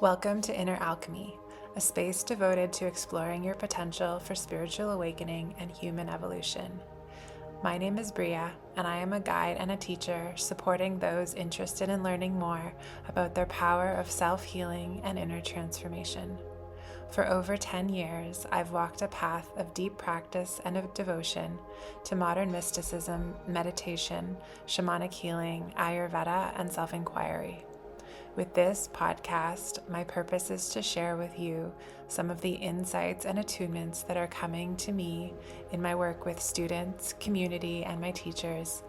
Welcome to Inner Alchemy, a space devoted to exploring your potential for spiritual awakening and human evolution. My name is Bria, and I am a guide and a teacher supporting those interested in learning more about their power of self-healing and inner transformation. For over 10 years, I've walked a path of deep practice and of devotion to modern mysticism, meditation, shamanic healing, Ayurveda, and self-inquiry. With this podcast, my purpose is to share with you some of the insights and attunements that are coming to me in my work with students, community, and my teachers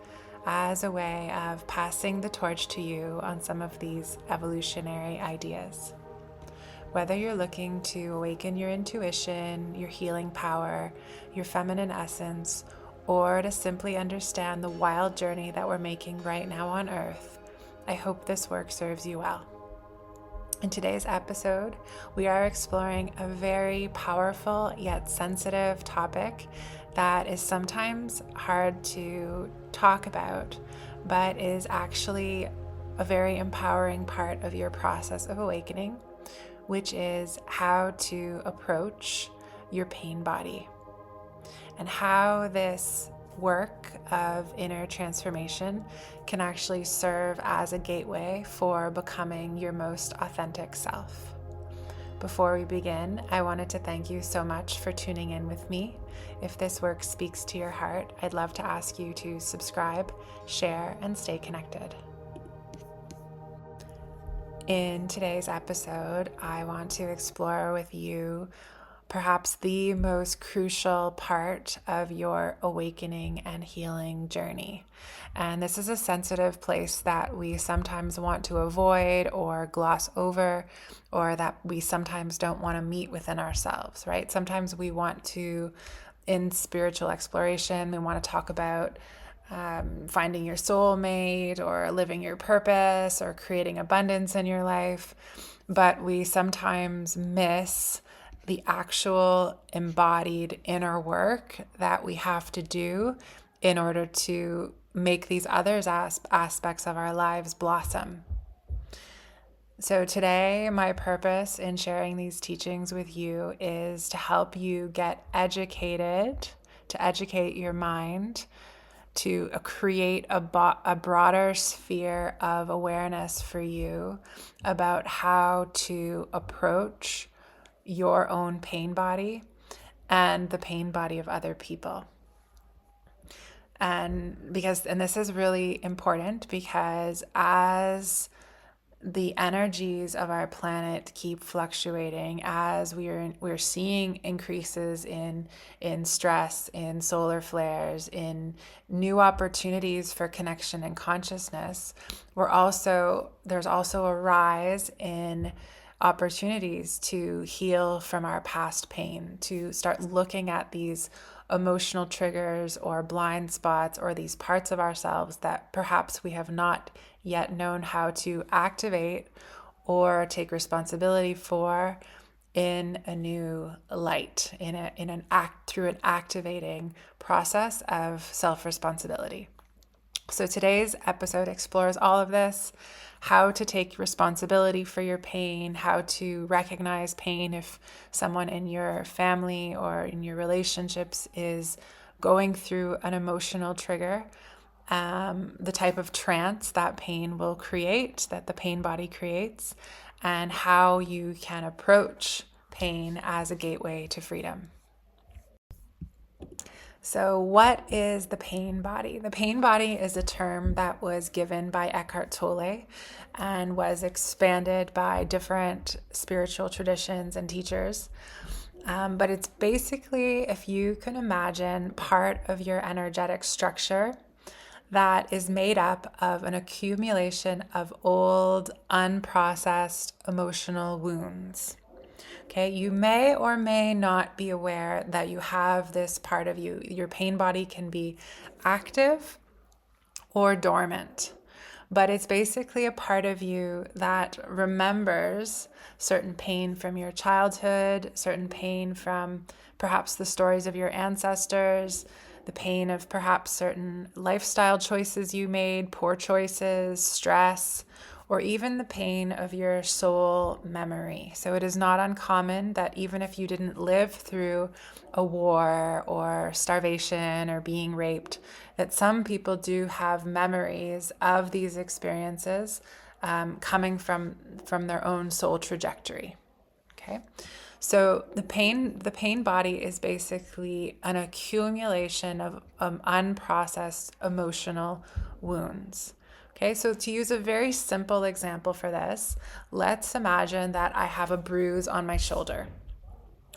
as a way of passing the torch to you on some of these evolutionary ideas. Whether you're looking to awaken your intuition, your healing power, your feminine essence, or to simply understand the wild journey that we're making right now on Earth, I hope this work serves you well. In today's episode, we are exploring a very powerful yet sensitive topic that is sometimes hard to talk about, but is actually a very empowering part of your process of awakening, which is how to approach your pain body and how this work of inner transformation can actually serve as a gateway for becoming your most authentic self. Before we begin, I wanted to thank you so much for tuning in with me. If this work speaks to your heart, I'd love to ask you to subscribe, share, and stay connected. In today's episode, I want to explore with you perhaps the most crucial part of your awakening and healing journey. And this is a sensitive place that we sometimes want to avoid or gloss over, or that we sometimes don't want to meet within ourselves, right? Sometimes we want to, in spiritual exploration, we want to talk about finding your soulmate or living your purpose or creating abundance in your life. But we sometimes miss the actual embodied inner work that we have to do in order to make these other aspects of our lives blossom. So today, my purpose in sharing these teachings with you is to help you get educated, to educate your mind, to create a broader sphere of awareness for you about how to approach your own pain body and the pain body of other people. And this is really important because as the energies of our planet keep fluctuating, as we're seeing increases in stress, in solar flares, in new opportunities for connection and consciousness, there's also a rise in opportunities to heal from our past pain, to start looking at these emotional triggers or blind spots or these parts of ourselves that perhaps we have not yet known how to activate or take responsibility for in a new light, through an activating process of self-responsibility. So today's episode explores all of this: how to take responsibility for your pain, how to recognize pain if someone in your family or in your relationships is going through an emotional trigger, the type of trance that pain will create, that the pain body creates, and how you can approach pain as a gateway to freedom. So what is the pain body? The pain body is a term that was given by Eckhart Tolle and was expanded by different spiritual traditions and teachers. But it's basically, if you can imagine, part of your energetic structure that is made up of an accumulation of old, unprocessed emotional wounds. Okay, you may or may not be aware that you have this part of you. Your pain body can be active or dormant, but it's basically a part of you that remembers certain pain from your childhood, certain pain from perhaps the stories of your ancestors, the pain of perhaps certain lifestyle choices you made, poor choices, stress, or even the pain of your soul memory. So it is not uncommon that even if you didn't live through a war or starvation or being raped, that some people do have memories of these experiences coming from their own soul trajectory. Okay. So the pain body is basically an accumulation of unprocessed emotional wounds. Okay, so to use a very simple example for this, let's imagine that I have a bruise on my shoulder.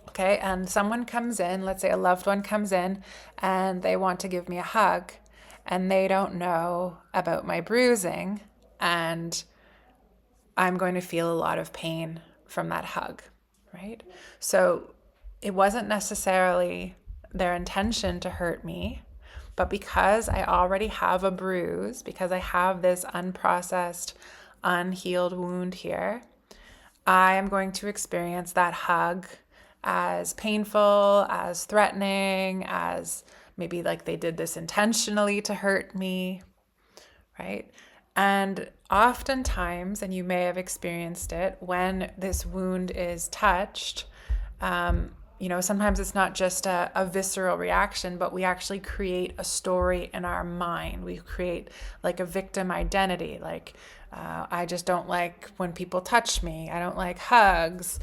Okay, and someone comes in, let's say a loved one comes in, and they want to give me a hug, and they don't know about my bruising, and I'm going to feel a lot of pain from that hug, right? So it wasn't necessarily their intention to hurt me, but because I already have a bruise, because I have this unprocessed, unhealed wound here, I am going to experience that hug as painful, as threatening, as maybe like they did this intentionally to hurt me, right? And oftentimes, and you may have experienced it, when this wound is touched, sometimes it's not just a visceral reaction, but we actually create a story in our mind. We create like a victim identity, like I just don't like when people touch me. I don't like hugs.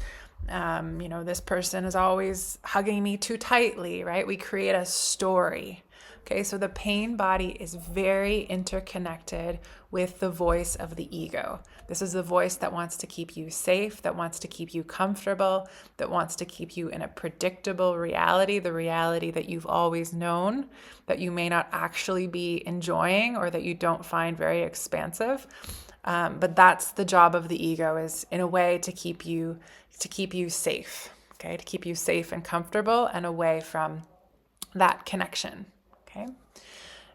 This person is always hugging me too tightly, right? We create a story. Okay, so the pain body is very interconnected with the voice of the ego. This is the voice that wants to keep you safe, that wants to keep you comfortable, that wants to keep you in a predictable reality, the reality that you've always known, that you may not actually be enjoying or that you don't find very expansive. But that's the job of the ego, is in a way to keep you safe, okay, to keep you safe and comfortable and away from that connection. Okay.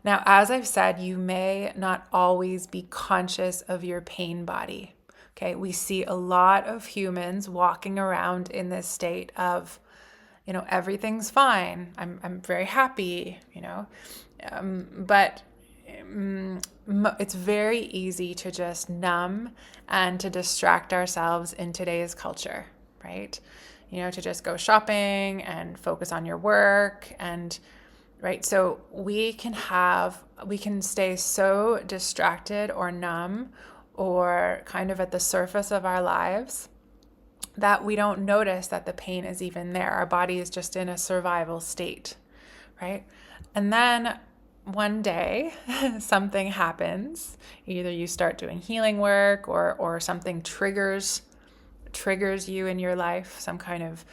Now, as I've said, you may not always be conscious of your pain body. Okay. We see a lot of humans walking around in this state of, everything's fine. I'm very happy, but it's very easy to just numb and to distract ourselves in today's culture, right? To just go shopping and focus on your work and right? So we can stay so distracted or numb or kind of at the surface of our lives that we don't notice that the pain is even there. Our body is just in a survival state, right? And then one day something happens. Either you start doing healing work or something triggers you in your life, some kind of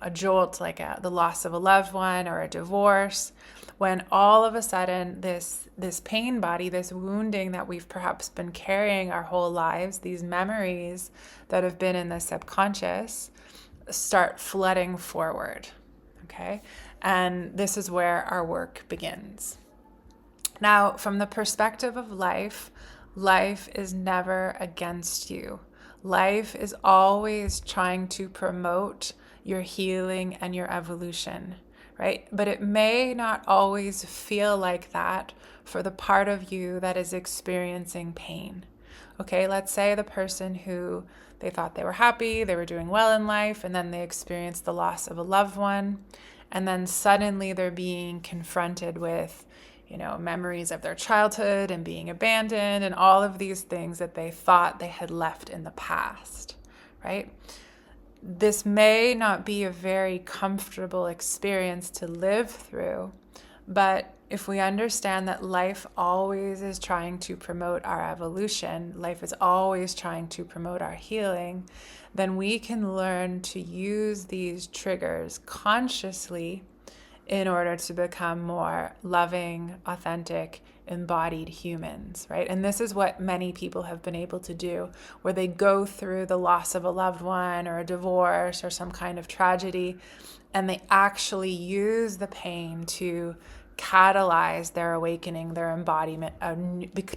a jolt, like the loss of a loved one or a divorce, when all of a sudden this pain body, this wounding that we've perhaps been carrying our whole lives, these memories that have been in the subconscious, start flooding forward, okay? And this is where our work begins. Now, from the perspective of life is never against you. Life is always trying to promote your healing and your evolution, right? But it may not always feel like that for the part of you that is experiencing pain. Okay, let's say the person who they thought they were happy, they were doing well in life, and then they experienced the loss of a loved one, and then suddenly they're being confronted with memories of their childhood and being abandoned and all of these things that they thought they had left in the past, right? This may not be a very comfortable experience to live through, but if we understand that life always is trying to promote our evolution, life is always trying to promote our healing, then we can learn to use these triggers consciously in order to become more loving, authentic, embodied humans, right? And this is what many people have been able to do, where they go through the loss of a loved one or a divorce or some kind of tragedy, and they actually use the pain to catalyze their awakening, their embodiment,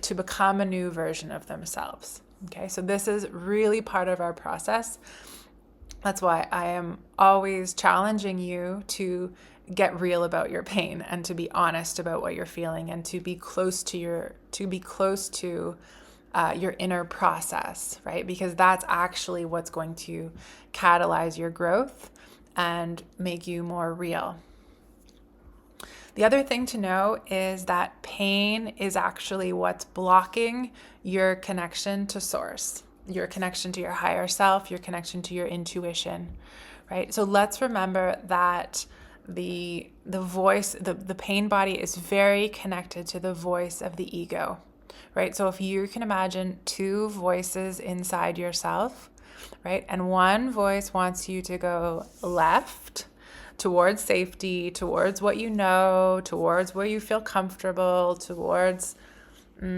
to become a new version of themselves. Okay, so this is really part of our process. That's why I am always challenging you to get real about your pain and to be honest about what you're feeling and to be close to your inner process, right? Because that's actually what's going to catalyze your growth and make you more real. The other thing to know is that pain is actually what's blocking your connection to source, your connection to your higher self, your connection to your intuition, right? So let's remember that the voice, the pain body is very connected to the voice of the ego, right? So if you can imagine two voices inside yourself, right? And one voice wants you to go left, towards safety, towards what you know, towards where you feel comfortable, towards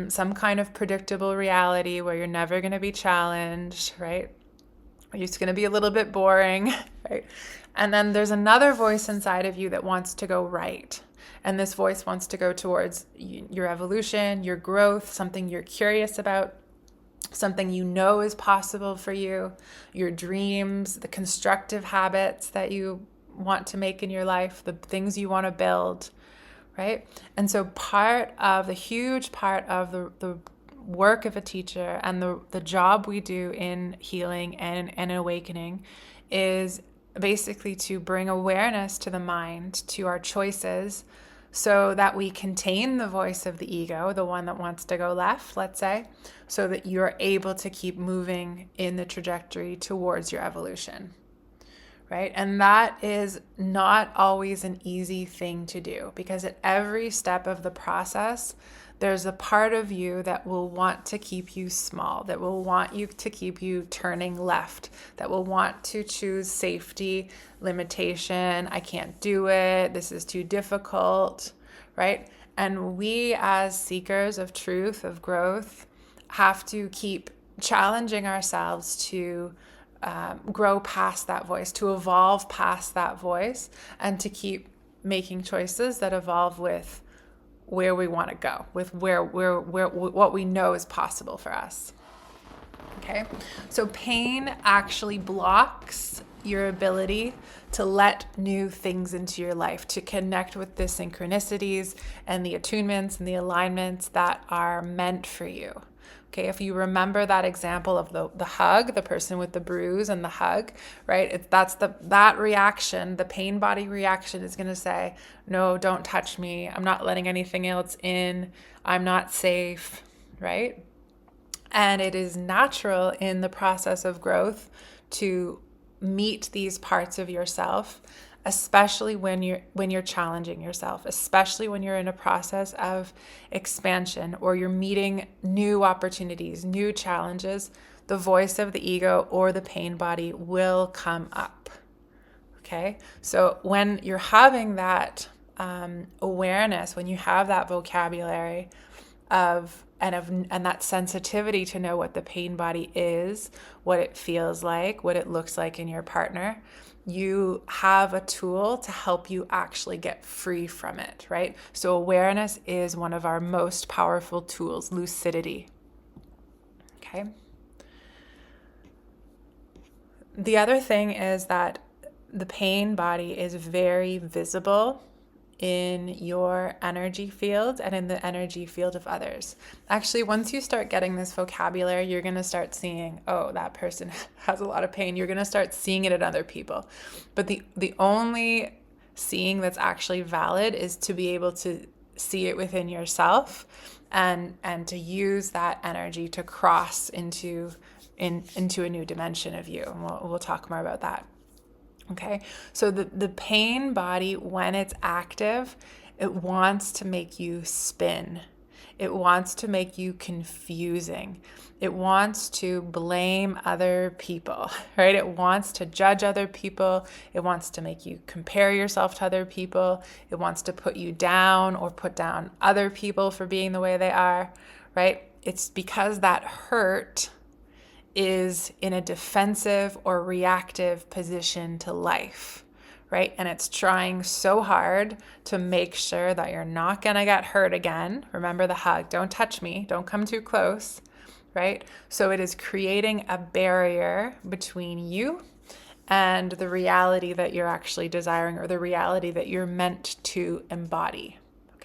some kind of predictable reality where you're never going to be challenged, right? You're just going to be a little bit boring, right? And then there's another voice inside of you that wants to go right. And this voice wants to go towards your evolution, your growth, something you're curious about, something you know is possible for you, your dreams, the constructive habits that you want to make in your life, the things you want to build, right? And so the huge part of the work of a teacher and the job we do in healing and awakening is basically to bring awareness to the mind, to our choices, so that we contain the voice of the ego, the one that wants to go left, let's say, so that you're able to keep moving in the trajectory towards your evolution. Right? And that is not always an easy thing to do, because at every step of the process, there's a part of you that will want to keep you small, that will want you to keep you turning left, that will want to choose safety, limitation, I can't do it, this is too difficult, right? And we as seekers of truth, of growth, have to keep challenging ourselves to grow past that voice, to evolve past that voice, and to keep making choices that evolve with where we want to go, with where what we know is possible for us. Okay, so pain actually blocks your ability to let new things into your life, to connect with the synchronicities and the attunements and the alignments that are meant for you. Okay, if you remember that example of the hug, the person with the bruise and the hug, right? That reaction, the pain body reaction is going to say, no, don't touch me. I'm not letting anything else in. I'm not safe, right? And it is natural in the process of growth to meet these parts of yourself, especially when you're challenging yourself, especially when you're in a process of expansion or you're meeting new opportunities, new challenges. The voice of the ego or the pain body will come up. Okay, so when you're having that awareness, when you have that vocabulary and that sensitivity to know what the pain body is, what it feels like, what it looks like in your partner, you have a tool to help you actually get free from it, right? So awareness is one of our most powerful tools, lucidity. Okay. The other thing is that the pain body is very visible in your energy field and in the energy field of others. Actually, once you start getting this vocabulary, you're going to start seeing, oh, that person has a lot of pain. You're going to start seeing it in other people. But the only seeing that's actually valid is to be able to see it within yourself and to use that energy to cross into a new dimension of you. And we'll talk more about that. Okay, so the pain body, when it's active, it wants to make you spin. It wants to make you confusing. It wants to blame other people, right? It wants to judge other people. It wants to make you compare yourself to other people. It wants to put you down or put down other people for being the way they are, right? It's because that hurt is in a defensive or reactive position to life, right? And it's trying so hard to make sure that you're not going to get hurt again. Remember the hug, don't touch me, don't come too close, right? So it is creating a barrier between you and the reality that you're actually desiring or the reality that you're meant to embody,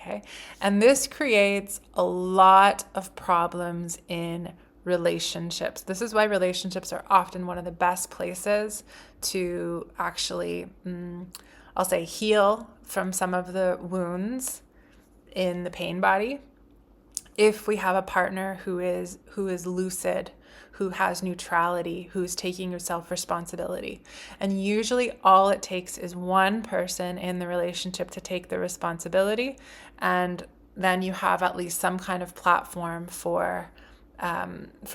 Okay. And this creates a lot of problems in relationships. This is why relationships are often one of the best places to actually, I'll say, heal from some of the wounds in the pain body. If we have a partner who is lucid, who has neutrality, who's taking self-responsibility. And usually all it takes is one person in the relationship to take the responsibility, and then you have at least some kind of platform for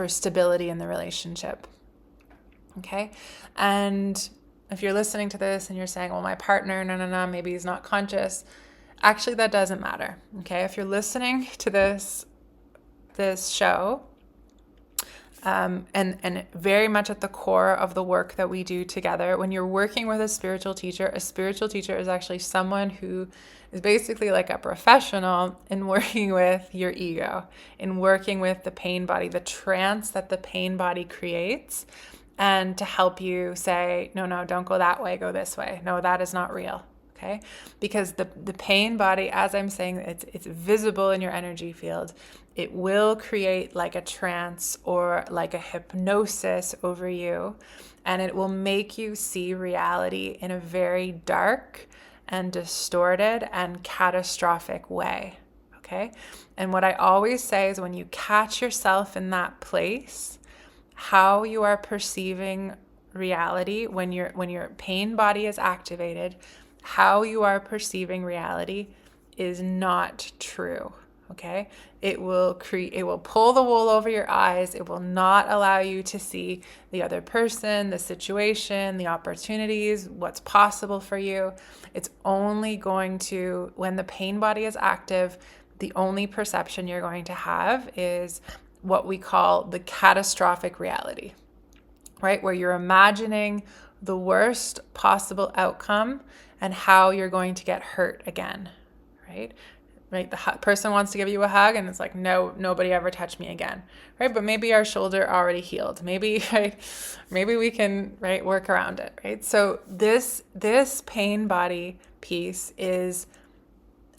stability in the relationship. Okay? And if you're listening to this and you're saying, well, my partner, no, maybe he's not conscious. Actually, that doesn't matter. Okay? If you're listening to this show, and very much at the core of the work that we do together, when you're working with a spiritual teacher is actually someone who is basically like a professional in working with your ego, in working with the pain body, the trance that the pain body creates, and to help you say, no, don't go that way, go this way. No, that is not real. Okay? Because the pain body, as I'm saying, it's visible in your energy field. It will create like a trance or like a hypnosis over you, and it will make you see reality in a very dark and distorted and catastrophic way. Okay? And what I always say is when you catch yourself in that place, how you are perceiving reality when your pain body is activated, how you are perceiving reality is not true. Okay? It will pull the wool over your eyes. It will not allow you to see the other person, the situation, the opportunities, what's possible for you. It's only going to, when the pain body is active, the only perception you're going to have is what we call the catastrophic reality, right? Where you're imagining the worst possible outcome and how you're going to get hurt again, right? Right? The person wants to give you a hug and it's like, no, nobody ever touched me again, right? But maybe our shoulder already healed. Maybe, right? Maybe we can, right, work around it, right? So this pain body piece is,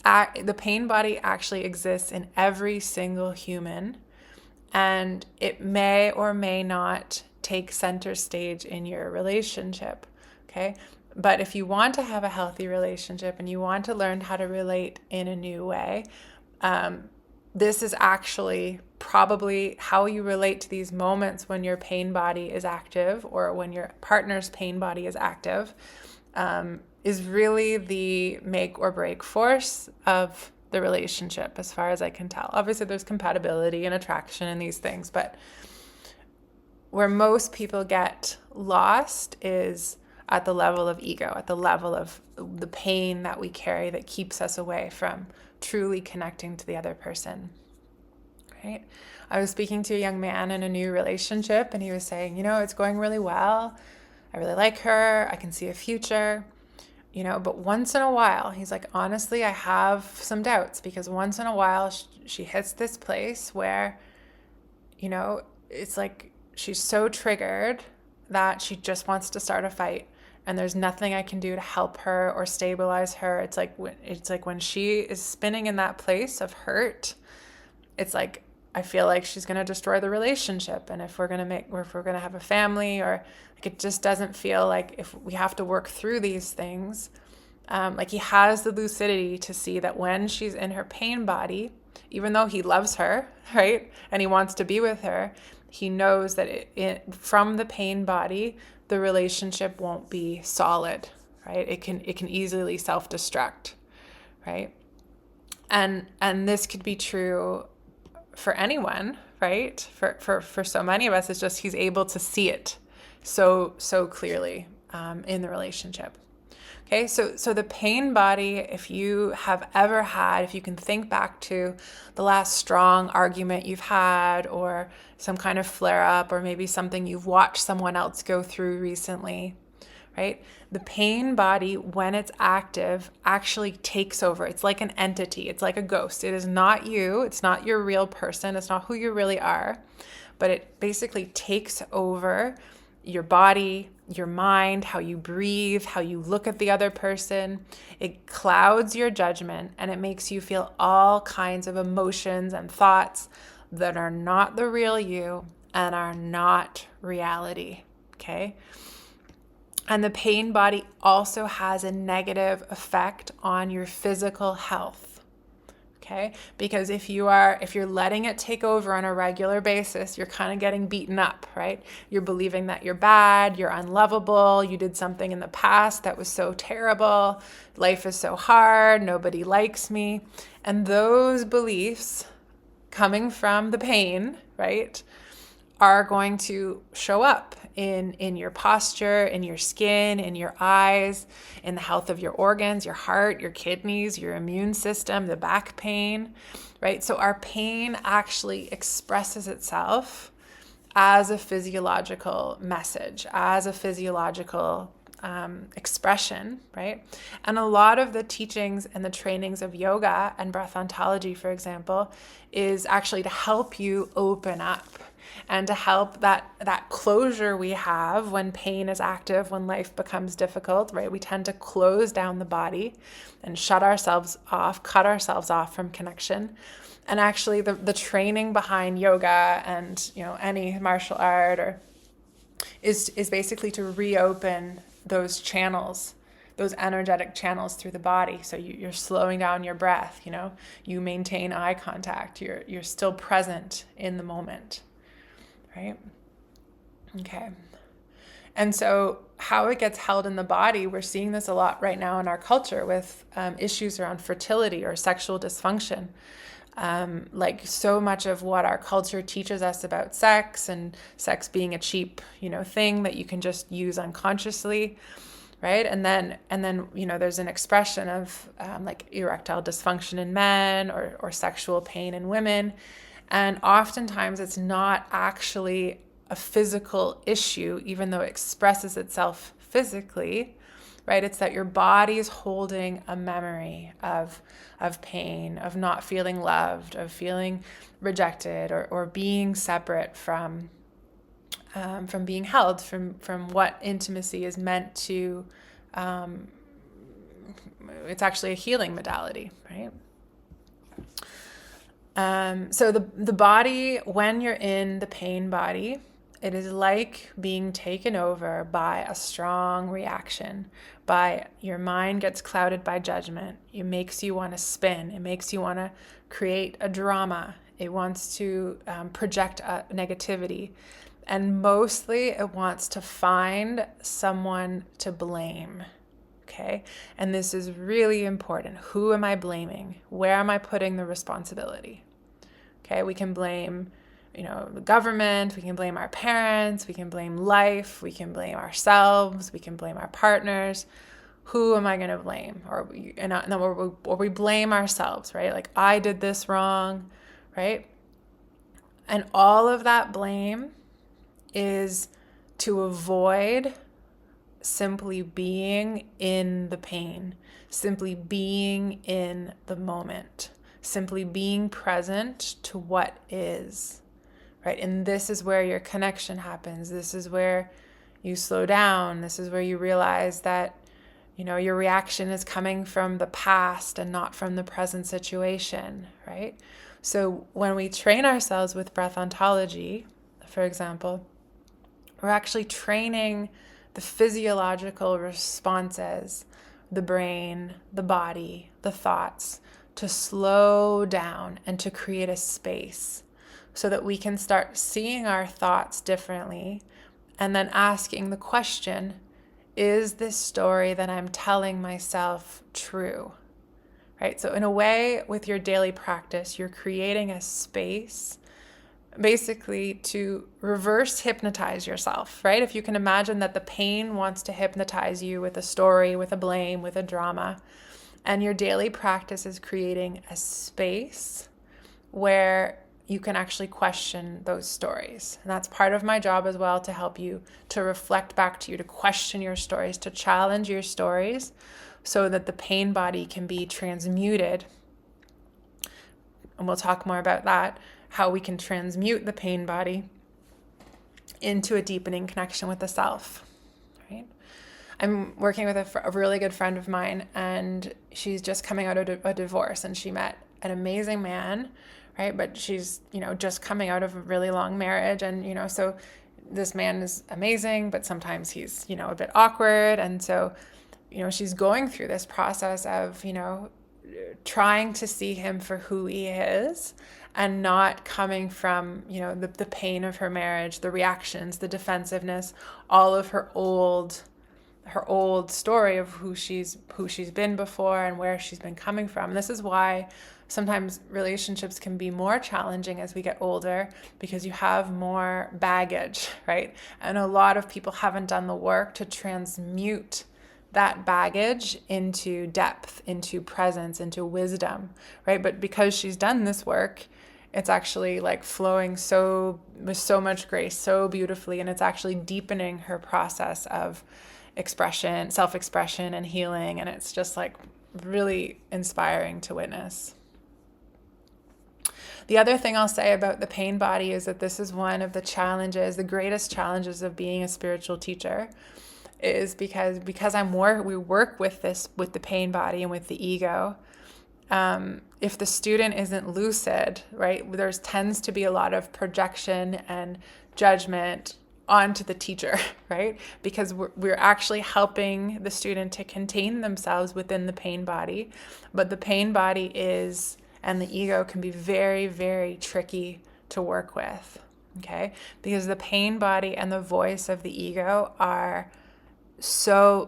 the pain body actually exists in every single human, and it may or may not take center stage in your relationship, okay? But if you want to have a healthy relationship and you want to learn how to relate in a new way, this is actually probably how you relate to these moments when your pain body is active or when your partner's pain body is active, is really the make or break force of the relationship, as far as I can tell. Obviously, there's compatibility and attraction and these things, but where most people get lost is at the level of ego, at the level of the pain that we carry that keeps us away from truly connecting to the other person, right? I was speaking to a young man in a new relationship, and he was saying, it's going really well. I really like her. I can see a future, but once in a while, he's like, honestly, I have some doubts, because once in a while she hits this place where, it's like she's so triggered that she just wants to start a fight. And there's nothing I can do to help her or stabilize her. It's like when she is spinning in that place of hurt, it's like I feel like she's going to destroy the relationship. And if we're going to have a family, or like, it just doesn't feel like, if we have to work through these things, like he has the lucidity to see that when she's in her pain body, even though he loves her, right, and he wants to be with her, he knows that from the pain body, the relationship won't be solid, right? It can easily self-destruct, right? And this could be true for anyone, right? For so many of us, it's just he's able to see it so clearly in the relationship. Okay, so the pain body, if you can think back to the last strong argument you've had, or some kind of flare up, or maybe something you've watched someone else go through recently, right? The pain body, when it's active, actually takes over. It's like an entity. It's like a ghost. It is not you. It's not your real person. It's not who you really are, but it basically takes over your body, your mind, how you breathe, how you look at the other person. It clouds your judgment and it makes you feel all kinds of emotions and thoughts that are not the real you and are not reality. Okay? And the pain body also has a negative effect on your physical health. Okay? Because if you're letting it take over on a regular basis, you're kind of getting beaten up, right? You're believing that you're bad, you're unlovable, you did something in the past that was so terrible, life is so hard, nobody likes me. And those beliefs coming from the pain, right, are going to show up in your posture, in your skin, in your eyes, in the health of your organs, your heart, your kidneys, your immune system, the back pain, right? So our pain actually expresses itself as a physiological message, as a physiological expression, right? And a lot of the teachings and the trainings of yoga and breath ontology, for example, is actually to help you open up and to help that closure we have when pain is active, when life becomes difficult, right? We tend to close down the body and shut ourselves off, cut ourselves off from connection. And actually the training behind yoga and, any martial art is basically to reopen those channels, those energetic channels through the body. So you're slowing down your breath, you maintain eye contact, you're still present in the moment. Right? Okay. And so how it gets held in the body, we're seeing this a lot right now in our culture with issues around fertility or sexual dysfunction. Like so much of what our culture teaches us about sex and sex being a cheap, thing that you can just use unconsciously, right? And then there's an expression of like erectile dysfunction in men or sexual pain in women. And oftentimes it's not actually a physical issue, even though it expresses itself physically, right? It's that your body is holding a memory of pain, of not feeling loved, of feeling rejected or being separate from being held, from what intimacy is meant to. It's actually a healing modality, right? So the body, when you're in the pain body, it is like being taken over by a strong reaction, by your mind gets clouded by judgment. It makes you want to spin. It makes you want to create a drama. It wants to project a negativity. And mostly it wants to find someone to blame. Okay? And this is really important. Who am I blaming? Where am I putting the responsibility? Okay, we can blame, the government, we can blame our parents, we can blame life, we can blame ourselves, we can blame our partners. Who am I going to blame? Or we blame ourselves, right? Like, I did this wrong, right? And all of that blame is to avoid simply being in the pain, simply being in the moment, simply being present to what is, right? And this is where your connection happens. This is where you slow down. This is where you realize that, your reaction is coming from the past and not from the present situation, right? So when we train ourselves with breath ontology, for example, we're actually training the physiological responses, the brain, the body, the thoughts, to slow down and to create a space so that we can start seeing our thoughts differently and then asking the question, is this story that I'm telling myself true? Right? So in a way, with your daily practice, you're creating a space basically to reverse hypnotize yourself, right? If you can imagine that the pain wants to hypnotize you with a story, with a blame, with a drama, and your daily practice is creating a space where you can actually question those stories. And that's part of my job as well, to help you to reflect back to you, to question your stories, to challenge your stories so that the pain body can be transmuted. And we'll talk more about that, how we can transmute the pain body into a deepening connection with the self, right? I'm working with a really good friend of mine, and she's just coming out of a divorce, and she met an amazing man, right? But she's, just coming out of a really long marriage. And, so this man is amazing, but sometimes he's, a bit awkward. And so, she's going through this process of, trying to see him for who he is and not coming from, the pain of her marriage, the reactions, the defensiveness, all of her old story of who she's been before and where she's been coming from. And this is why sometimes relationships can be more challenging as we get older, because you have more baggage, right? And a lot of people haven't done the work to transmute that baggage into depth, into presence, into wisdom, right? But because she's done this work, it's actually like flowing with so much grace, so beautifully, and it's actually deepening her process of expression, self-expression and healing. And it's just like really inspiring to witness. The other thing I'll say about the pain body is that this is one of the challenges, the greatest challenges of being a spiritual teacher, is because we work with the pain body and with the ego. If the student isn't lucid, right, there tends to be a lot of projection and judgment onto the teacher, right? Because we're actually helping the student to contain themselves within the pain body. But the pain body and the ego can be very, very tricky to work with, okay? Because the pain body and the voice of the ego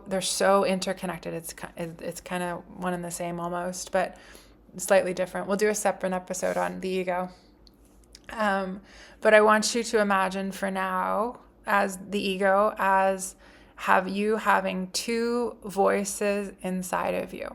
they're so interconnected. It's kind of one and the same almost, but slightly different. We'll do a separate episode on the ego. But I want you to imagine for now, as the ego, as having two voices inside of you.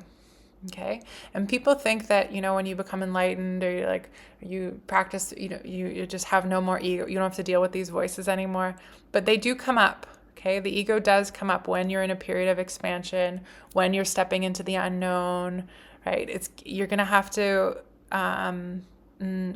Okay. And people think that, when you become enlightened or you practice, you just have no more ego. You don't have to deal with these voices anymore, but they do come up. Okay. The ego does come up when you're in a period of expansion, when you're stepping into the unknown, right? You're going to have to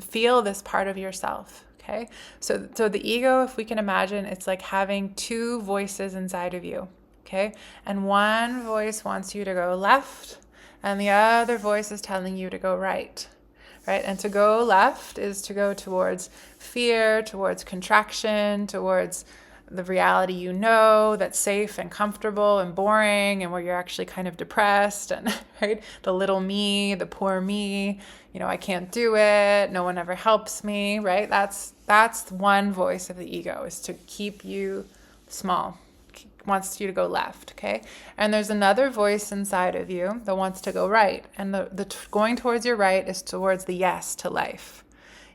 feel this part of yourself. Okay. So the ego, if we can imagine, it's like having two voices inside of you. Okay. And one voice wants you to go left, and the other voice is telling you to go right. Right. And to go left is to go towards fear, towards contraction, towards the reality that's safe and comfortable and boring, and where you're actually kind of depressed, and right, the little me, the poor me, I can't do it, no one ever helps me, right? That's one voice of the ego, is to keep you small, wants you to go left, okay? And there's another voice inside of you that wants to go right, and the going towards your right is towards the yes to life.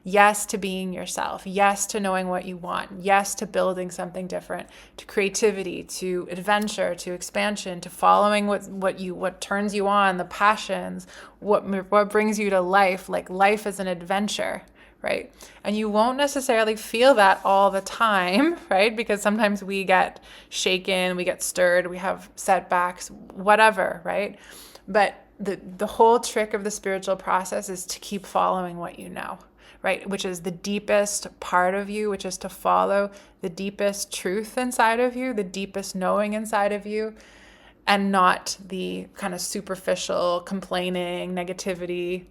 Yes to being yourself. Yes to knowing what you want. Yes to building something different, to creativity, to adventure, to expansion, to following what turns you on, the passions, what brings you to life. Like life is an adventure, right? And you won't necessarily feel that all the time, right? Because sometimes we get shaken, we get stirred, we have setbacks, whatever, right? But the whole trick of the spiritual process is to keep following what you know. Right, which is the deepest part of you, which is to follow the deepest truth inside of you, the deepest knowing inside of you, and not the kind of superficial complaining, negativity,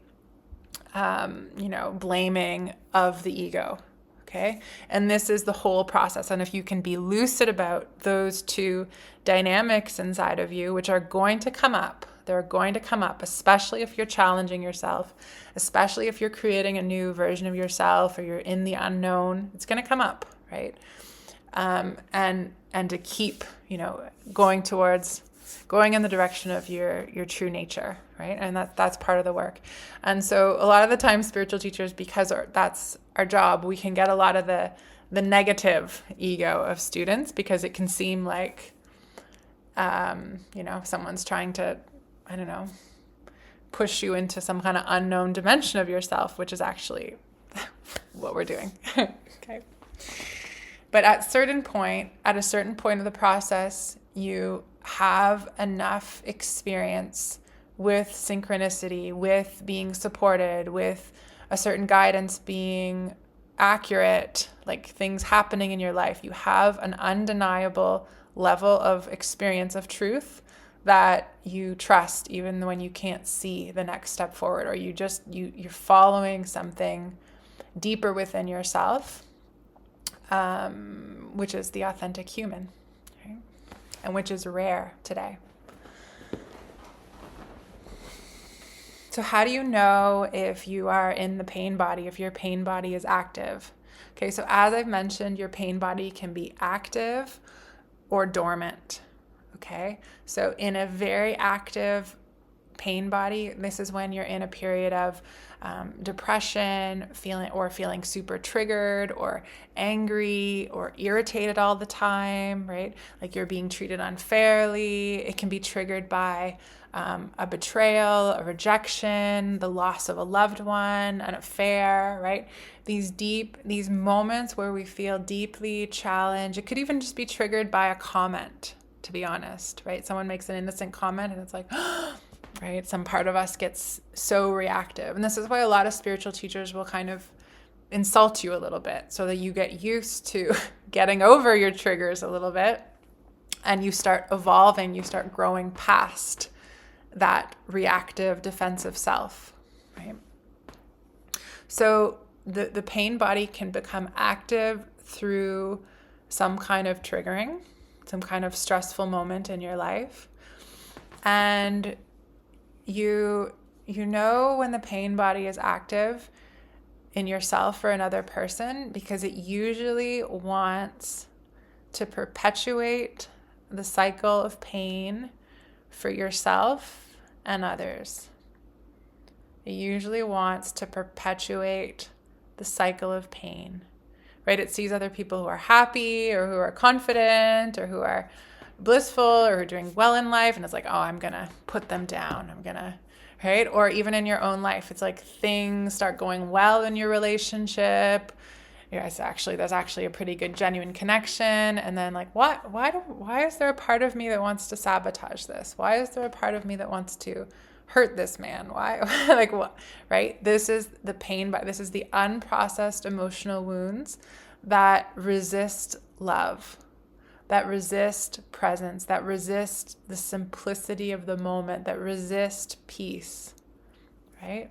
blaming of the ego. Okay, and this is the whole process. And if you can be lucid about those two dynamics inside of you, which are going to come up, they're going to come up, especially if you're challenging yourself, especially if you're creating a new version of yourself or you're in the unknown, it's going to come up, right? And to keep, going in the direction of your true nature, right? And that's part of the work. And so a lot of the time, spiritual teachers, because that's our job, we can get a lot of the negative ego of students, because it can seem like, someone's trying to, push you into some kind of unknown dimension of yourself, which is actually what we're doing. Okay. But at a certain point of the process, you have enough experience with synchronicity, with being supported, with a certain guidance being accurate, like things happening in your life. You have an undeniable level of experience of truth that you trust even when you can't see the next step forward, or you're following something deeper within yourself, which is the authentic human, right? And which is rare today. So how do you know if you are in the pain body, if your pain body is active? Okay, so as I've mentioned, your pain body can be active or dormant. Okay, so in a very active pain body, this is when you're in a period of depression, feeling super triggered or angry or irritated all the time, right? Like you're being treated unfairly. It can be triggered by a betrayal, a rejection, the loss of a loved one, an affair, right? These moments where we feel deeply challenged. It could even just be triggered by a comment, to be honest, right? Someone makes an innocent comment and it's like, right? Some part of us gets so reactive. And this is why a lot of spiritual teachers will kind of insult you a little bit so that you get used to getting over your triggers a little bit and you start evolving, you start growing past that reactive defensive self, right? So the pain body can become active through some kind of triggering, some kind of stressful moment in your life. And you know when the pain body is active in yourself or another person because it usually wants to perpetuate the cycle of pain for yourself and others. It usually wants to perpetuate the cycle of pain, right? It sees other people who are happy or who are confident or who are blissful or who are doing well in life, and it's like, oh, I'm gonna put them down. Right? Or even in your own life, it's like things start going well in your relationship. Yes, actually, there's actually a pretty good genuine connection. And then like, why is there a part of me that wants to sabotage this? Why is there a part of me that wants to hurt this man? Why? Like what? Right? This is the pain, but this is the unprocessed emotional wounds that resist love, that resist presence, that resist the simplicity of the moment, that resist peace, right?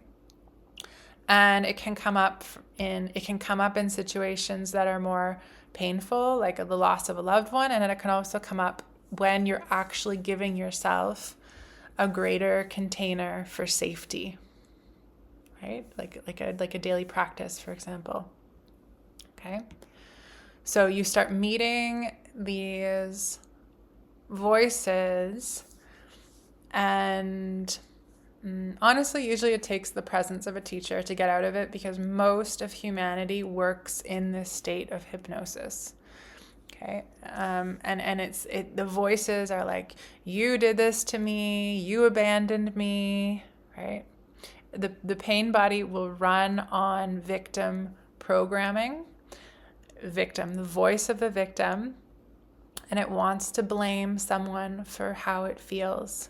And it can come up in situations that are more painful, like the loss of a loved one, and then it can also come up when you're actually giving yourself a greater container for safety, right? Like a daily practice, for example. Okay, so you start meeting these voices, and honestly, usually it takes the presence of a teacher to get out of it because most of humanity works in this state of hypnosis. Okay, and the voices are like, you did this to me, you abandoned me, right? The pain body will run on victim programming, the voice of the victim, and it wants to blame someone for how it feels.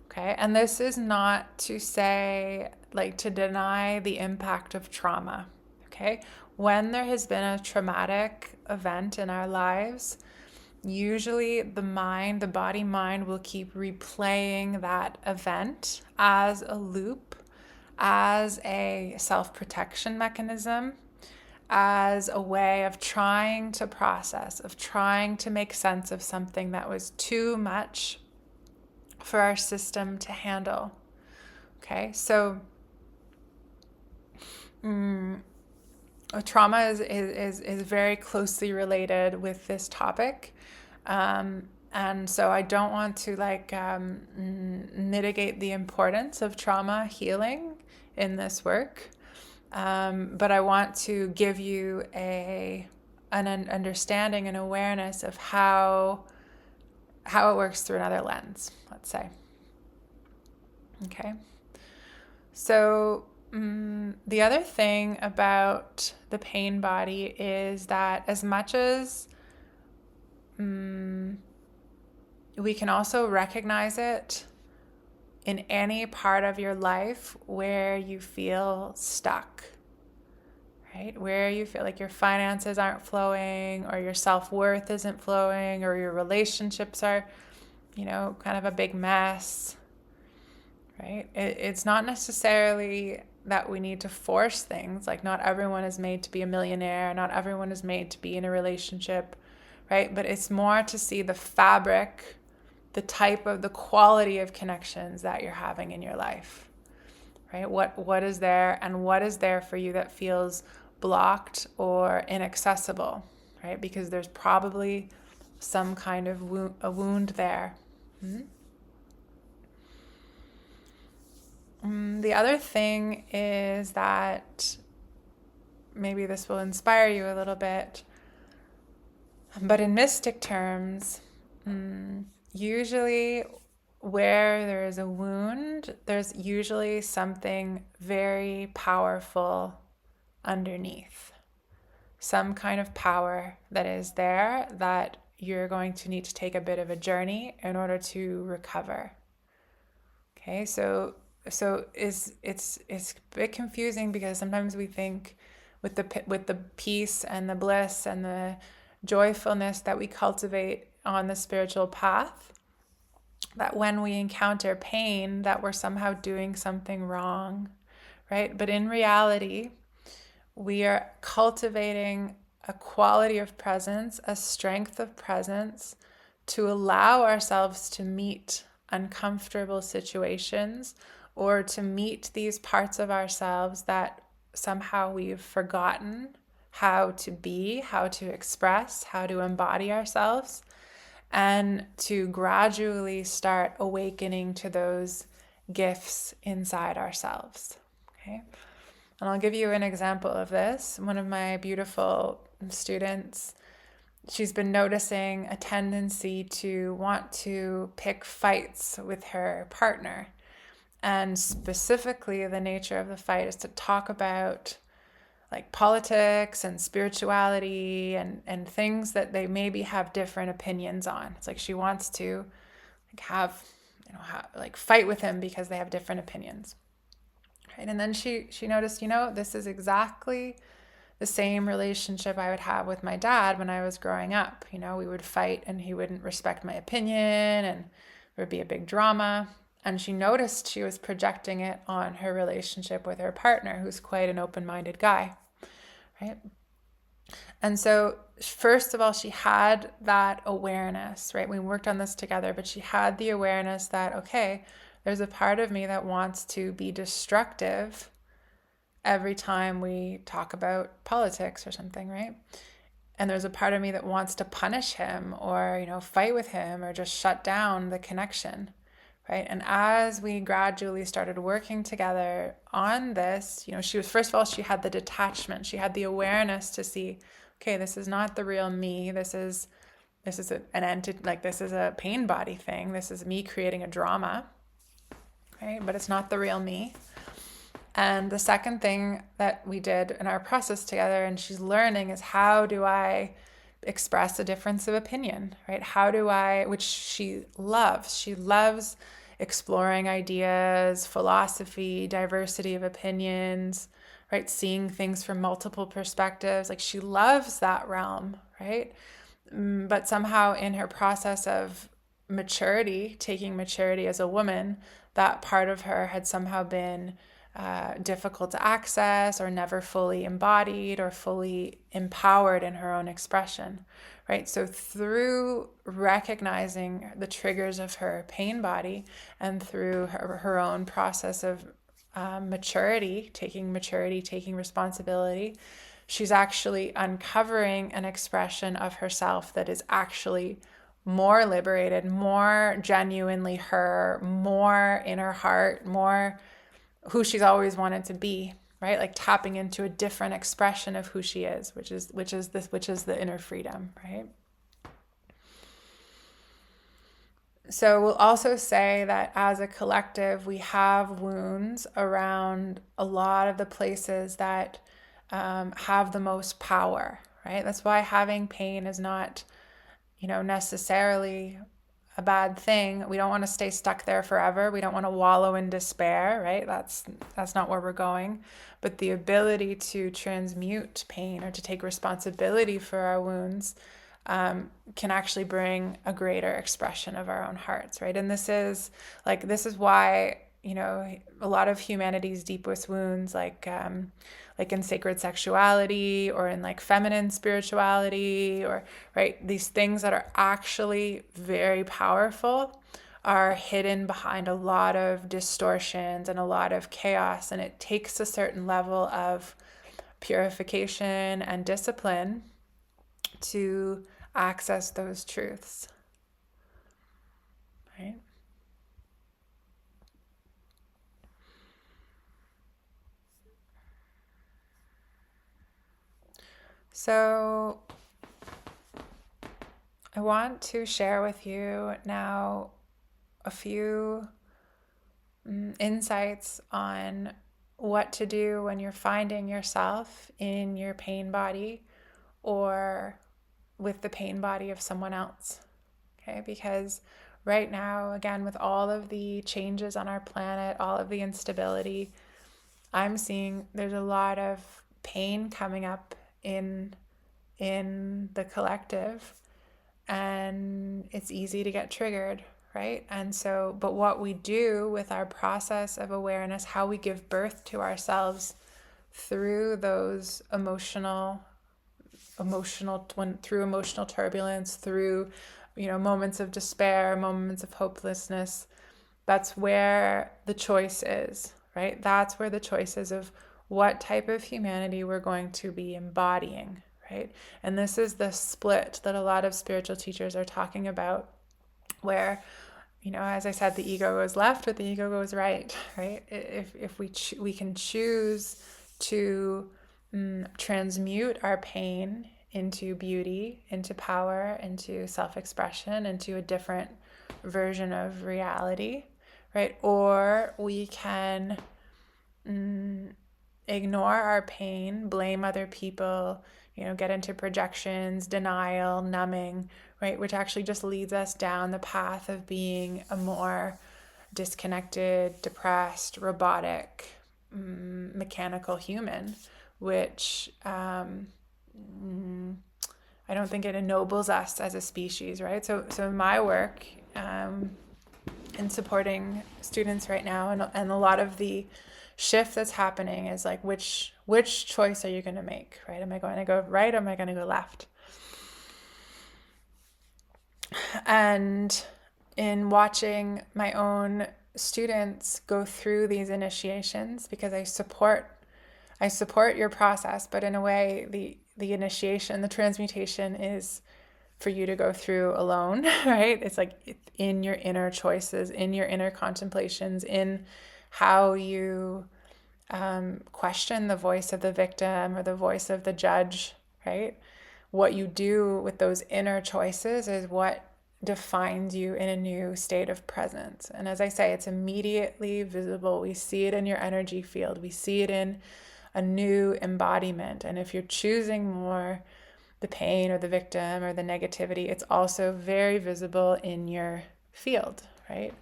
Okay, and this is not to say, like, to deny the impact of trauma. Okay, when there has been a traumatic event in our lives, usually the body mind will keep replaying that event as a loop, as a self-protection mechanism, as a way of trying to process, of trying to make sense of something that was too much for our system to handle. Okay, so trauma is very closely related with this topic. And so I don't want to mitigate the importance of trauma healing in this work. But I want to give you an understanding and awareness of how it works through another lens, let's say. Okay. So the other thing about the pain body is that as much as we can also recognize it in any part of your life where you feel stuck, right? Where you feel like your finances aren't flowing, or your self-worth isn't flowing, or your relationships are, kind of a big mess, right? It's not necessarily that we need to force things. Like, not everyone is made to be a millionaire, not everyone is made to be in a relationship, right? But it's more to see the fabric, the quality of connections that you're having in your life, right? What is there, and what is there for you that feels blocked or inaccessible, right? Because there's probably some kind of wound there. The other thing is that maybe this will inspire you a little bit, but in mystic terms, usually where there is a wound, there's usually something very powerful underneath. Some kind of power that is there that you're going to need to take a bit of a journey in order to recover. Okay, so it's a bit confusing, because sometimes we think with the peace and the bliss and the joyfulness that we cultivate on the spiritual path, that when we encounter pain, that we're somehow doing something wrong, right? But in reality, we are cultivating a quality of presence, a strength of presence, to allow ourselves to meet uncomfortable situations, or to meet these parts of ourselves that somehow we've forgotten how to be, how to express, how to embody ourselves, and to gradually start awakening to those gifts inside ourselves. Okay? And I'll give you an example of this. One of my beautiful students, she's been noticing a tendency to want to pick fights with her partner. And specifically, the nature of the fight is to talk about like politics and spirituality and things that they maybe have different opinions on. It's like she wants to fight with him because they have different opinions. Right? And then she noticed, this is exactly the same relationship I would have with my dad when I was growing up. We would fight and he wouldn't respect my opinion, and there would be a big drama. And she noticed she was projecting it on her relationship with her partner, who's quite an open-minded guy, right? And so, first of all, she had that awareness, right? We worked on this together, but she had the awareness that, okay, there's a part of me that wants to be destructive every time we talk about politics or something, right? And there's a part of me that wants to punish him, or, fight with him, or just shut down the connection, right? And as we gradually started working together on this, she was, first of all, she had the detachment. She had the awareness to see, okay, this is not the real me. This is an entity, like this is a pain body thing. This is me creating a drama, right? But it's not the real me. And the second thing that we did in our process together, and she's learning, is how do I express a difference of opinion, right? Which she loves. She loves exploring ideas, philosophy, diversity of opinions, right? Seeing things from multiple perspectives. Like, she loves that realm, right? But somehow in her process of maturity, taking maturity as a woman, that part of her had somehow been difficult to access, or never fully embodied or fully empowered in her own expression, right? So through recognizing the triggers of her pain body, and through her own process of maturity, taking responsibility, she's actually uncovering an expression of herself that is actually more liberated, more genuinely her, more in her heart, more who she's always wanted to be, right? Like tapping into a different expression of who she is, which is the inner freedom, right? So we'll also say that as a collective, we have wounds around a lot of the places that have the most power, right? That's why having pain is not, necessarily a bad thing, we don't want to stay stuck there forever. We don't want to wallow in despair, right? That's not where we're going. But the ability to transmute pain or to take responsibility for our wounds can actually bring a greater expression of our own hearts, right? And this is why, a lot of humanity's deepest wounds, like in sacred sexuality or in like feminine spirituality, or right, these things that are actually very powerful are hidden behind a lot of distortions and a lot of chaos. And it takes a certain level of purification and discipline to access those truths, right? So I want to share with you now a few insights on what to do when you're finding yourself in your pain body or with the pain body of someone else. Okay, because right now, again, with all of the changes on our planet, all of the instability, I'm seeing there's a lot of pain coming up in the collective, and it's easy to get triggered, right? And so, but what we do with our process of awareness, how we give birth to ourselves through those through emotional turbulence, through moments of despair, moments of hopelessness, that's where the choice is, right? That's where the choice is of what type of humanity we're going to be embodying, right? And this is the split that a lot of spiritual teachers are talking about, where, as I said, the ego goes left, but the ego goes right, right? If we can choose to transmute our pain into beauty, into power, into self-expression, into a different version of reality, right? Or we can ignore our pain, blame other people, get into projections, denial, numbing, right? Which actually just leads us down the path of being a more disconnected, depressed, robotic, mechanical human, which I don't think it ennobles us as a species, right? So my work in supporting students right now, and a lot of the shift that's happening is like, which choice are you going to make, right? Am I going to go right, or am I going to go left? And in watching my own students go through these initiations, because I support your process, but in a way, the initiation, the transmutation is for you to go through alone, right? It's like in your inner choices, in your inner contemplations, in how you question the voice of the victim or the voice of the judge, right? What you do with those inner choices is what defines you in a new state of presence. And as I say, it's immediately visible. We see it in your energy field. We see it in a new embodiment. And if you're choosing more the pain or the victim or the negativity, it's also very visible in your field, right?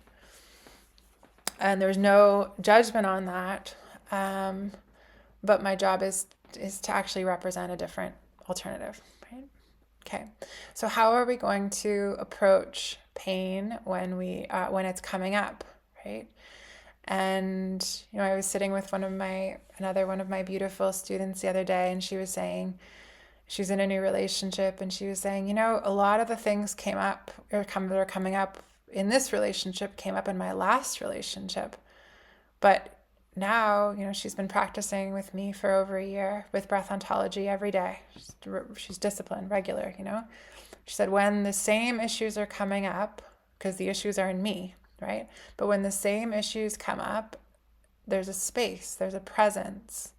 And there's no judgment on that. But my job is to actually represent a different alternative, right? Okay. So how are we going to approach pain when it's coming up, right? And I was sitting with another one of my beautiful students the other day, and she was saying she's in a new relationship, and she was saying, a lot of the things came up or are coming up in this relationship came up in my last relationship, but now, she's been practicing with me for over a year with breath ontology every day. She's disciplined, regular, She said, when the same issues are coming up, because the issues are in me, right? But when the same issues come up, there's a space, there's a presence,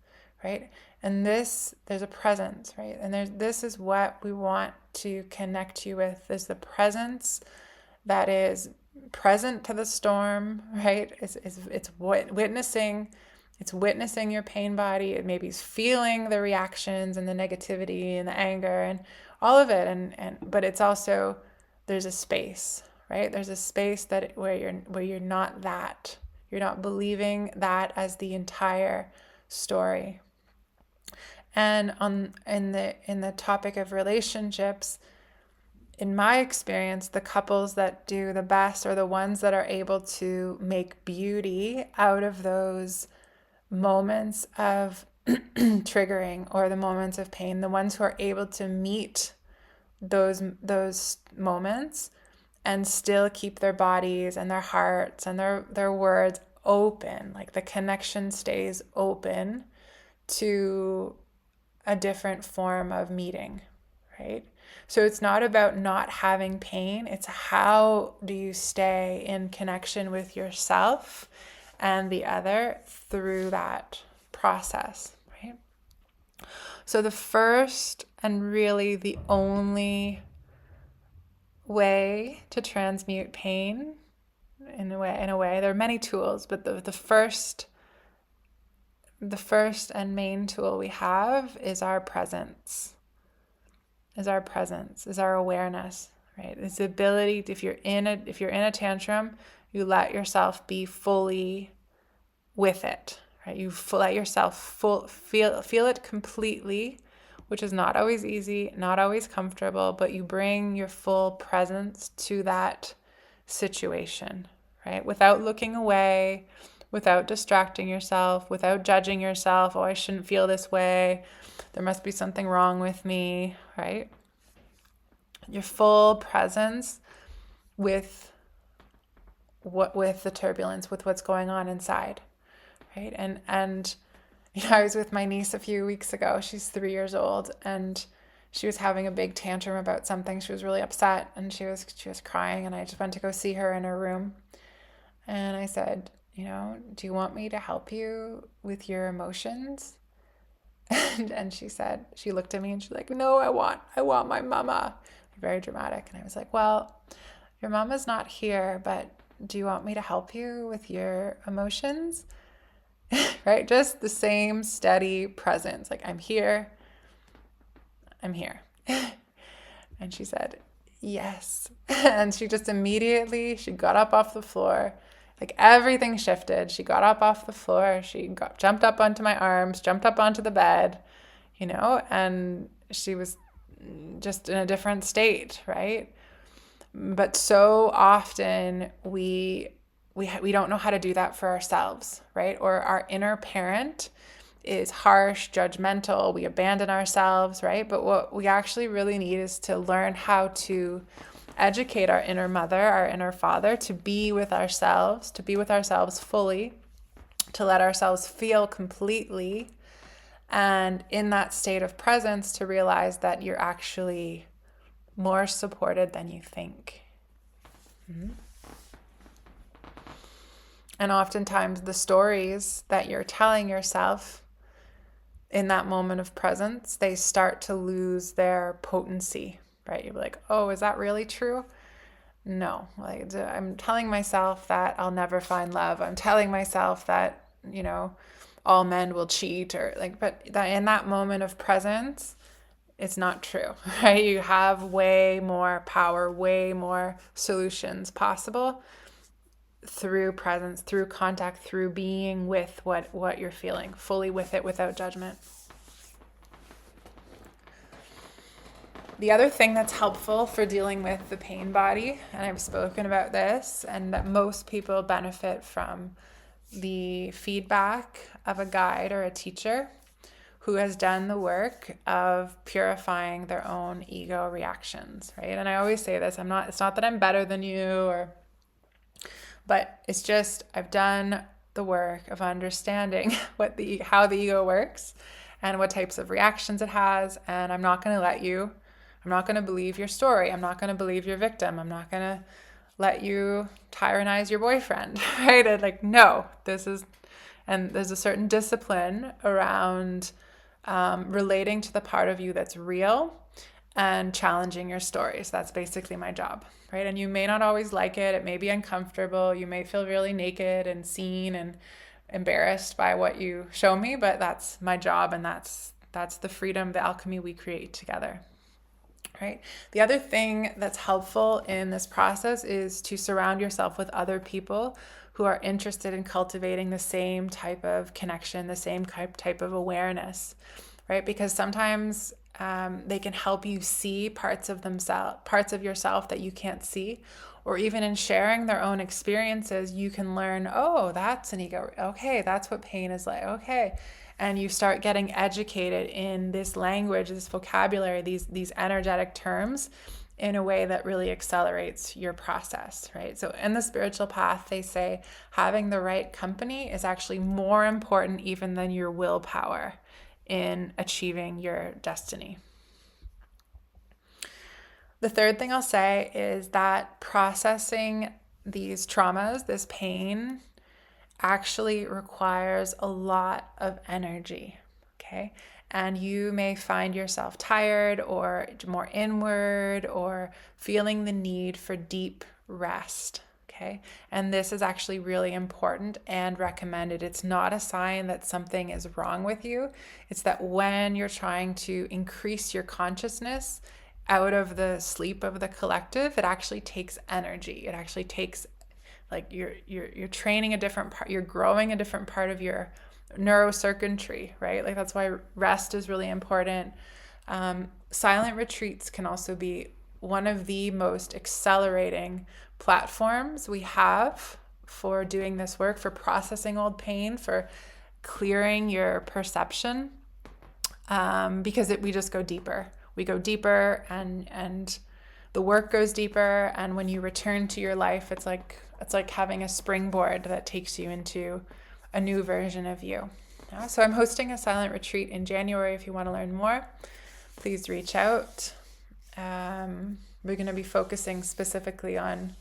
right? And there's a presence, right? And this is what we want to connect you with, is the presence that is present to the storm, right? It's witnessing your pain body. It maybe is feeling the reactions and the negativity and the anger and all of it, but it's also, there's a space, right? There's a space that where you're not that. You're not believing that as the entire story. And in the topic of relationships, in my experience, the couples that do the best are the ones that are able to make beauty out of those moments of triggering or the moments of pain, the ones who are able to meet those moments and still keep their bodies and their hearts and their words open, like the connection stays open to a different form of meeting, right? So it's not about not having pain, it's how do you stay in connection with yourself and the other through that process, right? So the first and really the only way to transmute pain, in a way, there are many tools, but the first and main tool we have is our presence, is our awareness, right? It's the ability, if you're in a tantrum, you let yourself be fully with it, right? You let yourself feel it completely, which is not always easy, not always comfortable, but you bring your full presence to that situation, right? Without looking away, without distracting yourself, without judging yourself. Oh, I shouldn't feel this way. There must be something wrong with me, right? Your full presence with the turbulence, with what's going on inside, right? And I was with my niece a few weeks ago. She's 3 years old, and she was having a big tantrum about something. She was really upset, and she was crying, and I just went to go see her in her room. And I said, do you want me to help you with your emotions? And she looked at me and she's like, no, I want my mama. Very dramatic. And I was like, well, your mama's not here, but do you want me to help you with your emotions? Right? Just the same steady presence. Like, I'm here. And she said, yes. And she just immediately, she got up off the floor. Like, everything shifted. She got up off the floor. Jumped up onto my arms, jumped up onto the bed, and she was just in a different state, right? But so often we don't know how to do that for ourselves, right? Or our inner parent is harsh, judgmental, we abandon ourselves, right? But what we actually really need is to learn how to educate our inner mother, our inner father, to be with ourselves fully, to let ourselves feel completely, and in that state of presence to realize that you're actually more supported than you think. Mm-hmm. And oftentimes the stories that you're telling yourself in that moment of presence, they start to lose their potency, right? You're like, oh, is that really true? No, like, I'm telling myself that I'll never find love. I'm telling myself that, all men will cheat, or like, but in that moment of presence, it's not true, right? You have way more power, way more solutions possible through presence, through contact, through being with what you're feeling, fully with it, without judgment. The other thing that's helpful for dealing with the pain body, and I've spoken about this, and that most people benefit from the feedback of a guide or a teacher who has done the work of purifying their own ego reactions, right? And I always say this, it's not that I'm better than you, but it's just I've done the work of understanding how the ego works and what types of reactions it has, and I'm not going to believe your story. I'm not going to believe your victim. I'm not going to let you tyrannize your boyfriend, right? And like, no, and there's a certain discipline around relating to the part of you that's real and challenging your stories. That's basically my job, right? And you may not always like it. It may be uncomfortable. You may feel really naked and seen and embarrassed by what you show me, but that's my job, and that's the freedom, the alchemy we create together, right? The other thing that's helpful in this process is to surround yourself with other people who are interested in cultivating the same type of connection, the same type of awareness, right? Because sometimes they can help you see parts of yourself that you can't see, or even in sharing their own experiences, you can learn, oh, that's an ego. Okay, that's what pain is like. Okay. And you start getting educated in this language, this vocabulary, these energetic terms in a way that really accelerates your process, right? So in the spiritual path, they say having the right company is actually more important even than your willpower in achieving your destiny. The third thing I'll say is that processing these traumas, this pain, actually requires a lot of energy, okay? And you may find yourself tired or more inward or feeling the need for deep rest, okay? And this is actually really important and recommended. It's not a sign that something is wrong with you. It's that when you're trying to increase your consciousness out of the sleep of the collective, it actually takes energy. It actually takes, like, you're training a different part, you're growing a different part of your neurocircuitry, right? Like, that's why rest is really important. Silent retreats can also be one of the most accelerating platforms we have for doing this work, for processing old pain, for clearing your perception, because we just go deeper. We go deeper, and the work goes deeper. And when you return to your life, it's like having a springboard that takes you into a new version of you. So I'm hosting a silent retreat in January. If you want to learn more, please reach out. We're going to be focusing specifically on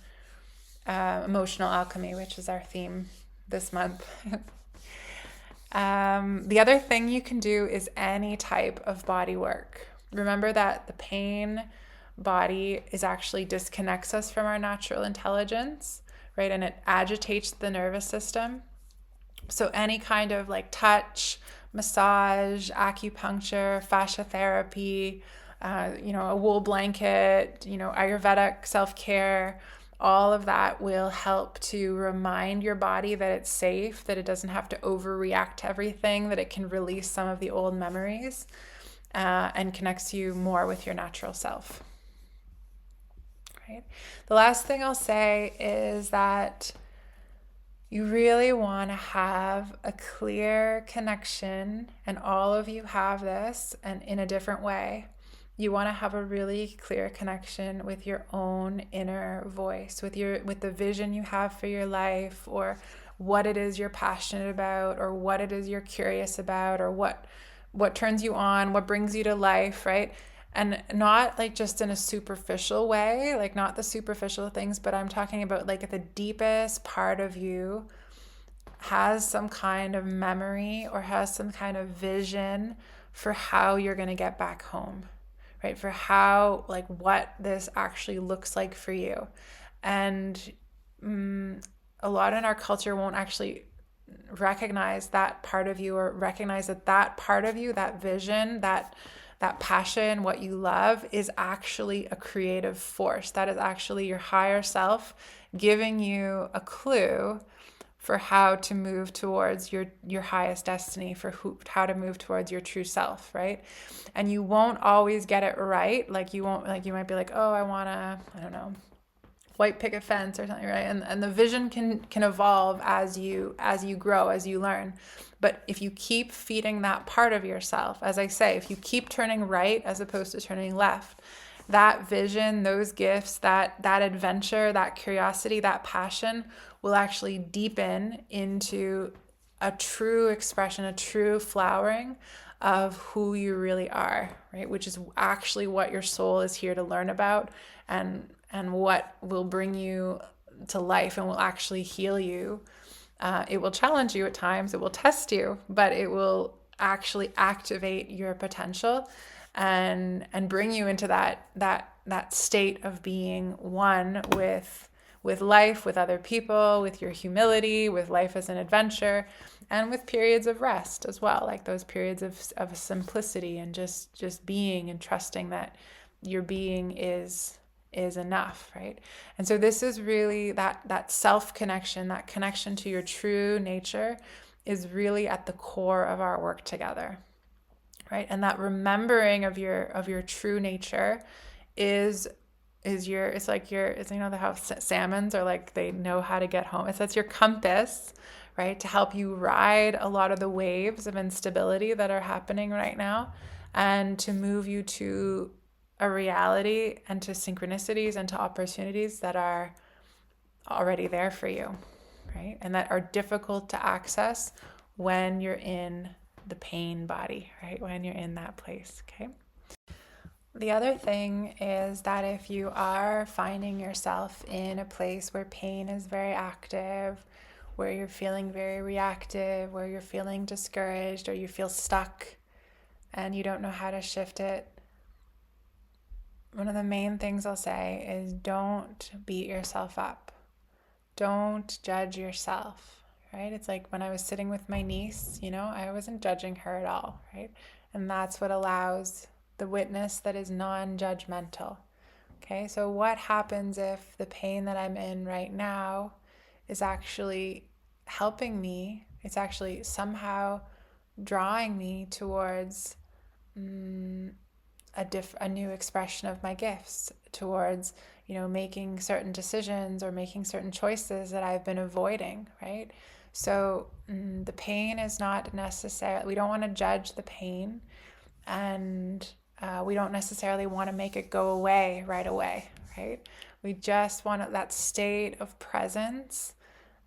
emotional alchemy, which is our theme this month. The other thing you can do is any type of body work. Remember that the pain body actually disconnects us from our natural intelligence, right? And it agitates the nervous system. So any kind of like touch, massage, acupuncture, fascia therapy, a wool blanket, Ayurvedic self-care, all of that will help to remind your body that it's safe, that it doesn't have to overreact to everything, that it can release some of the old memories, and connects you more with your natural self. Right? The last thing I'll say is that you really want to have a clear connection, and all of you have this, and in a different way. You want to have a really clear connection with your own inner voice, with the vision you have for your life, or what it is you're passionate about, or what it is you're curious about, or what turns you on, what brings you to life, right? And not like just in a superficial way, like not the superficial things, but I'm talking about like the deepest part of you has some kind of memory or has some kind of vision for how you're going to get back home, right? For how, like, what this actually looks like for you. And a lot in our culture won't actually recognize that part of you, or recognize that part of you, that vision, that passion, what you love, is actually a creative force. That is actually your higher self giving you a clue for how to move towards your highest destiny, for how to move towards your true self, right? And you won't always get it right. Like you might be like, oh, I want to, I don't know, white picket fence or something, right? And the vision can evolve as you grow, as you learn. But if you keep feeding that part of yourself, as I say, if you keep turning right as opposed to turning left, that vision, those gifts, that adventure, that curiosity, that passion will actually deepen into a true expression, a true flowering of who you really are, right? Which is actually what your soul is here to learn about, and what will bring you to life and will actually heal you. It will challenge you at times, it will test you, but it will actually activate your potential and bring you into that state of being one with life, with other people, with your humility, with life as an adventure, and with periods of rest as well, like those periods of simplicity and just being and trusting that your being is enough, right? And so this is really that self connection, that connection to your true nature is really at the core of our work together, right? And that remembering of your true nature is it's like it's, you know, the how salmons are like, they know how to get home. That's your compass, right? To help you ride a lot of the waves of instability that are happening right now, and to move you to a reality and to synchronicities and to opportunities that are already there for you, right? And that are difficult to access when you're in the pain body, right? When you're in that place, okay? The other thing is that if you are finding yourself in a place where pain is very active, where you're feeling very reactive, where you're feeling discouraged, or you feel stuck and you don't know how to shift it, one of the main things I'll say is don't beat yourself up. Don't judge yourself, right? It's like when I was sitting with my niece, you know, I wasn't judging her at all, right? And that's what allows the witness that is non-judgmental. Okay, so what happens if the pain that I'm in right now is actually helping me? It's actually somehow drawing me towards a new expression of my gifts, towards, you know, making certain decisions or making certain choices that I've been avoiding, right? So the pain is not necessary. We don't want to judge the pain, and we don't necessarily want to make it go away right away, right? We just want that state of presence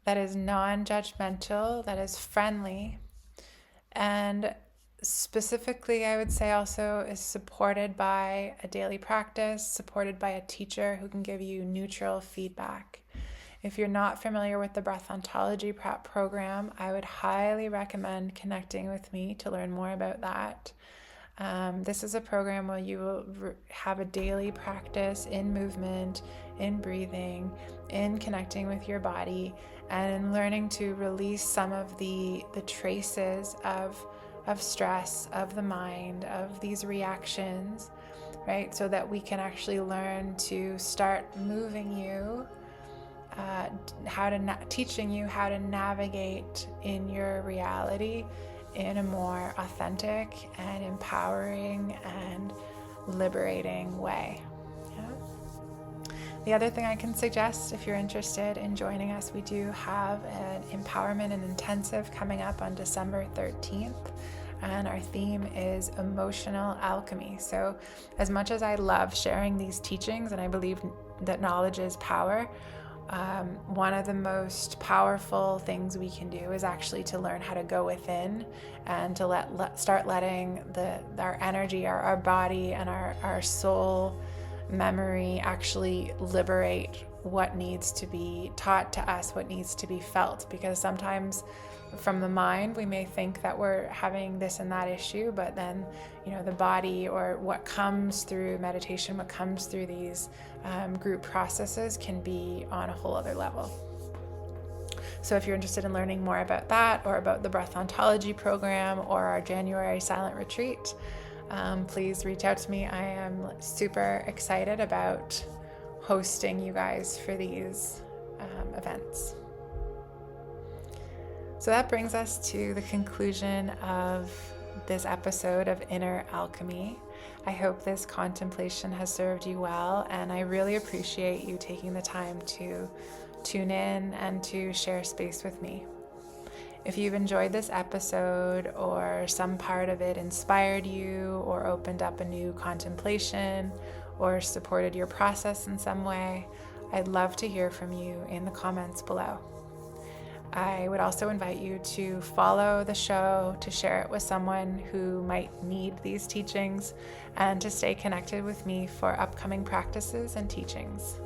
that is non-judgmental, that is friendly, and specifically, I would say also is supported by a daily practice, supported by a teacher who can give you neutral feedback. If you're not familiar with the breath ontology program, I would highly recommend connecting with me to learn more about that. This is a program where you will have a daily practice in movement, in breathing, in connecting with your body, and in learning to release some of the traces of stress, of the mind, of these reactions, right? So that we can actually learn to start moving you, teaching you how to navigate in your reality in a more authentic and empowering and liberating way. Yeah? The other thing I can suggest, if you're interested in joining us, we do have an empowerment and intensive coming up on December 13th. And our theme is emotional alchemy. So as much as I love sharing these teachings, and I believe that knowledge is power, one of the most powerful things we can do is actually to learn how to go within and to start letting our energy, our body, and our soul memory actually liberate what needs to be taught to us, what needs to be felt. Because sometimes from the mind we may think that we're having this and that issue, but then, you know, the body, or what comes through meditation, what comes through these group processes, can be on a whole other level. So if you're interested in learning more about that, or about the breath ontology program, or our January silent retreat, please reach out to me. I am super excited about hosting you guys for these events. So that brings us to the conclusion of this episode of Inner Alchemy. I hope this contemplation has served you well, and I really appreciate you taking the time to tune in and to share space with me. If you've enjoyed this episode, or some part of it inspired you, or opened up a new contemplation, or supported your process in some way, I'd love to hear from you in the comments below. I would also invite you to follow the show, to share it with someone who might need these teachings, and to stay connected with me for upcoming practices and teachings.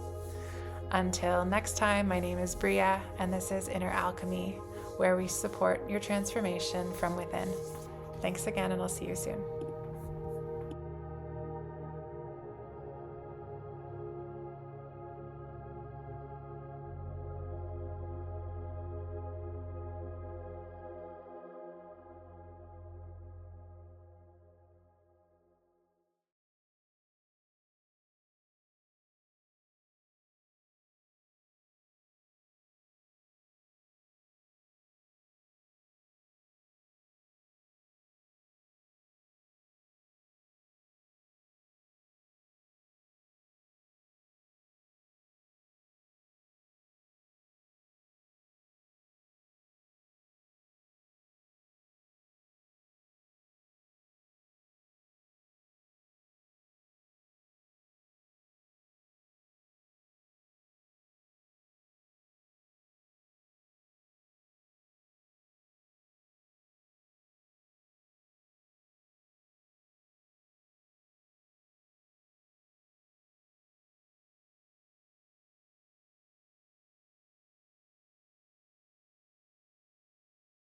Until next time, my name is Bria, and this is Inner Alchemy, where we support your transformation from within. Thanks again, and I'll see you soon.